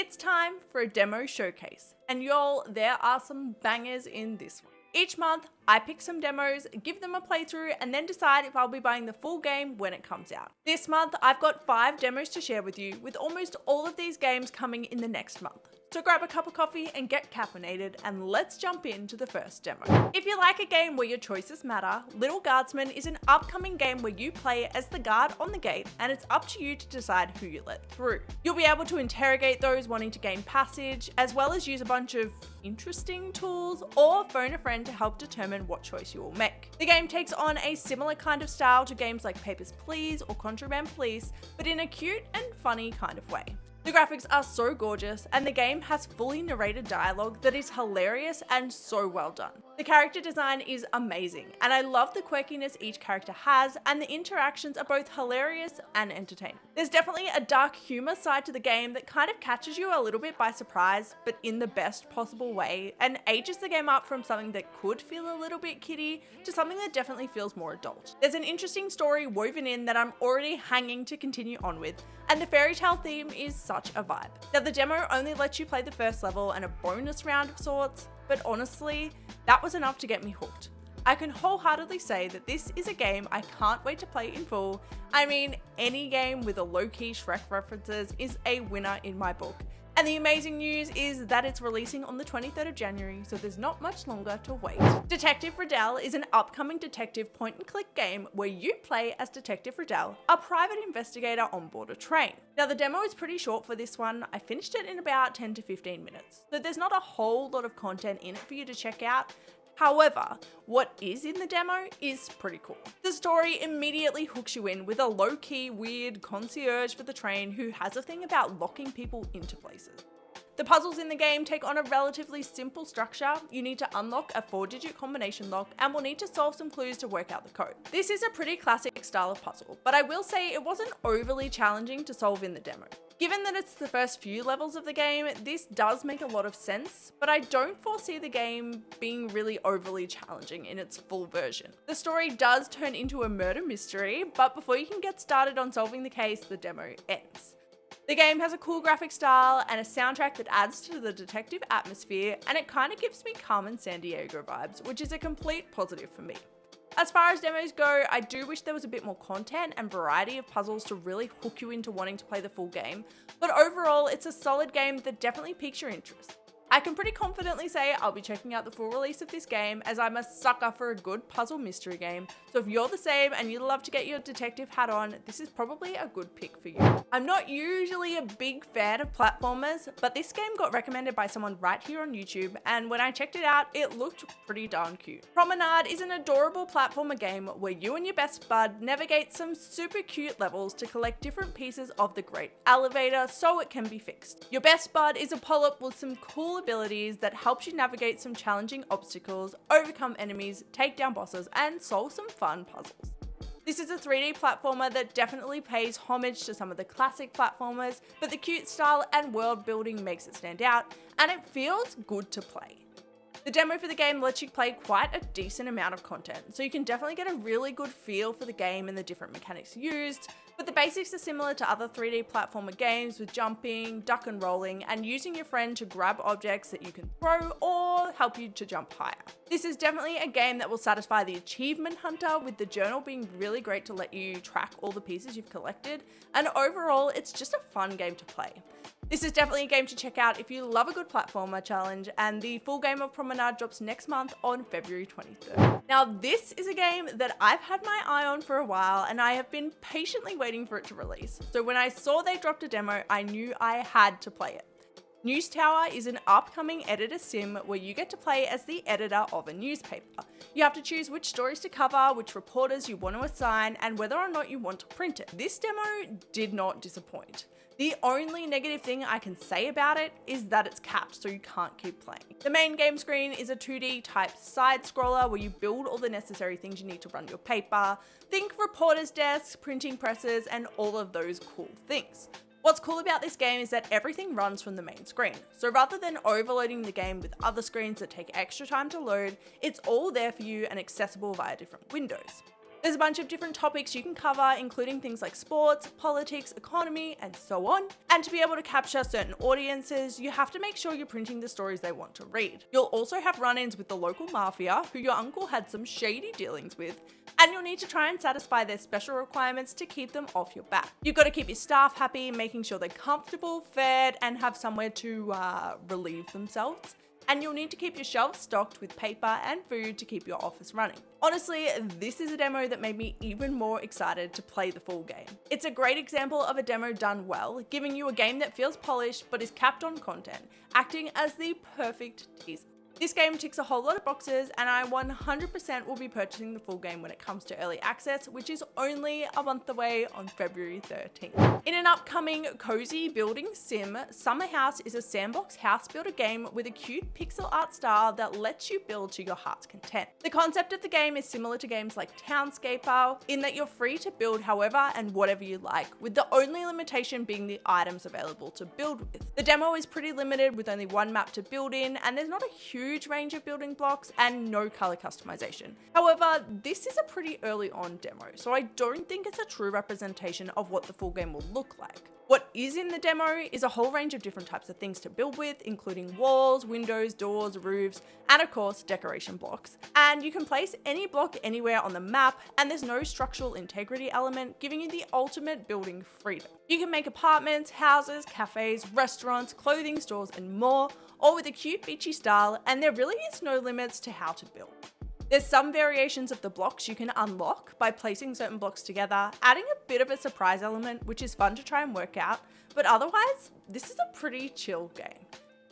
It's time for a demo showcase, and y'all, there are some bangers in this one. Each month, I pick some demos, give them a playthrough, and then decide if I'll be buying the full game when it comes out. This month, I've got 5 demos to share with you, with almost all of these games coming in the next month. So grab a cup of coffee and get caffeinated, and let's jump into the first demo. If you like a game where your choices matter, Lil Guardsman is an upcoming game where you play as the guard on the gate, and it's up to you to decide who you let through. You'll be able to interrogate those wanting to gain passage, as well as use a bunch of interesting tools, or phone a friend to help determine what choice you will make. The game takes on a similar kind of style to games like Papers, Please or Contraband Police, but in a cute and funny kind of way. The graphics are so gorgeous, and the game has fully narrated dialogue that is hilarious and so well done. The character design is amazing, and I love the quirkiness each character has, and the interactions are both hilarious and entertaining. There's definitely a dark humor side to the game that kind of catches you a little bit by surprise, but in the best possible way, and ages the game up from something that could feel a little bit kiddie to something that definitely feels more adult. There's an interesting story woven in that I'm already hanging to continue on with, and the fairy tale theme is such a vibe. Now, the demo only lets you play the first level and a bonus round of sorts, but honestly, that was enough to get me hooked. I can wholeheartedly say that this is a game I can't wait to play in full. I mean, any game with a low-key Shrek references is a winner in my book. And the amazing news is that it's releasing on the 23rd of January, so there's not much longer to wait. Detective Ridelle is an upcoming detective point-and-click game where you play as Detective Ridelle, a private investigator on board a train. Now, the demo is pretty short for this one. I finished it in about 10 to 15 minutes, so there's not a whole lot of content in it for you to check out. However, what is in the demo is pretty cool. The story immediately hooks you in with a low-key, weird concierge for the train who has a thing about locking people into places. The puzzles in the game take on a relatively simple structure. You need to unlock a 4-digit combination lock and will need to solve some clues to work out the code. This is a pretty classic style of puzzle, but I will say it wasn't overly challenging to solve in the demo. Given that it's the first few levels of the game, this does make a lot of sense, but I don't foresee the game being really overly challenging in its full version. The story does turn into a murder mystery, but before you can get started on solving the case, the demo ends. The game has a cool graphic style and a soundtrack that adds to the detective atmosphere, and it kind of gives me Carmen Sandiego vibes, which is a complete positive for me. As far as demos go, I do wish there was a bit more content and variety of puzzles to really hook you into wanting to play the full game, but overall it's a solid game that definitely piques your interest. I can pretty confidently say I'll be checking out the full release of this game, as I'm a sucker for a good puzzle mystery game, so if you're the same and you love to get your detective hat on, this is probably a good pick for you. I'm not usually a big fan of platformers, but this game got recommended by someone right here on YouTube, and when I checked it out, it looked pretty darn cute. Promenade is an adorable platformer game where you and your best bud navigate some super cute levels to collect different pieces of the great elevator so it can be fixed. Your best bud is a polyp with some cool abilities that helps you navigate some challenging obstacles, overcome enemies, take down bosses, and solve some fun puzzles. This is a 3D platformer that definitely pays homage to some of the classic platformers, but the cute style and world building makes it stand out, and it feels good to play. The demo for the game lets you play quite a decent amount of content, so you can definitely get a really good feel for the game and the different mechanics used, but the basics are similar to other 3D platformer games with jumping, duck and rolling, and using your friend to grab objects that you can throw or help you to jump higher. This is definitely a game that will satisfy the achievement hunter, with the journal being really great to let you track all the pieces you've collected, and overall it's just a fun game to play. This is definitely a game to check out if you love a good platformer challenge, and the full game of Promenade drops next month on February 23rd. Now, this is a game that I've had my eye on for a while, and I have been patiently waiting for it to release. So when I saw they dropped a demo, I knew I had to play it. Newstower is an upcoming editor sim where you get to play as the editor of a newspaper. You have to choose which stories to cover, which reporters you want to assign, and whether or not you want to print it. This demo did not disappoint. The only negative thing I can say about it is that it's capped, so you can't keep playing. The main game screen is a 2D type side scroller where you build all the necessary things you need to run your paper. Think reporters' desks, printing presses, and all of those cool things. What's cool about this game is that everything runs from the main screen. So rather than overloading the game with other screens that take extra time to load, it's all there for you and accessible via different windows. There's a bunch of different topics you can cover, including things like sports, politics, economy, and so on. And to be able to capture certain audiences, you have to make sure you're printing the stories they want to read. You'll also have run-ins with the local mafia, who your uncle had some shady dealings with, and you'll need to try and satisfy their special requirements to keep them off your back. You've got to keep your staff happy, making sure they're comfortable, fed, and have somewhere to relieve themselves. And you'll need to keep your shelves stocked with paper and food to keep your office running. Honestly, this is a demo that made me even more excited to play the full game. It's a great example of a demo done well, giving you a game that feels polished but is capped on content, acting as the perfect teaser. This game ticks a whole lot of boxes, and I 100% will be purchasing the full game when it comes to early access, which is only a month away on February 13th. In an upcoming cozy building sim, Summerhouse is a sandbox house builder game with a cute pixel art style that lets you build to your heart's content. The concept of the game is similar to games like Townscaper, in that you're free to build however and whatever you like, with the only limitation being the items available to build with. The demo is pretty limited, with only one map to build in, and there's not a huge range of building blocks and no color customization. However, this is a pretty early on demo, so I don't think it's a true representation of what the full game will look like. What is in the demo is a whole range of different types of things to build with, including walls, windows, doors, roofs, and of course decoration blocks. And you can place any block anywhere on the map, and there's no structural integrity element, giving you the ultimate building freedom. You can make apartments, houses, cafes, restaurants, clothing stores, and more, all with a cute beachy style, and there really is no limits to how to build. There's some variations of the blocks you can unlock by placing certain blocks together, adding a bit of a surprise element, which is fun to try and work out, but otherwise, this is a pretty chill game.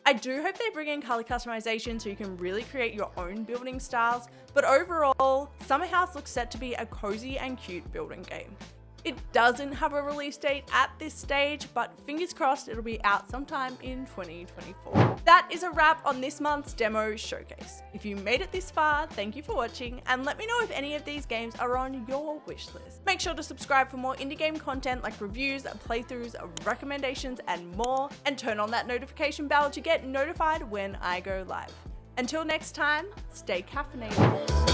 I do hope they bring in color customization so you can really create your own building styles, but overall, Summerhouse looks set to be a cozy and cute building game. It doesn't have a release date at this stage, but fingers crossed it'll be out sometime in 2024. That is a wrap on this month's demo showcase. If you made it this far, thank you for watching, and let me know if any of these games are on your wish list. Make sure to subscribe for more indie game content like reviews, playthroughs, recommendations, and more, and turn on that notification bell to get notified when I go live. Until next time, stay caffeinated.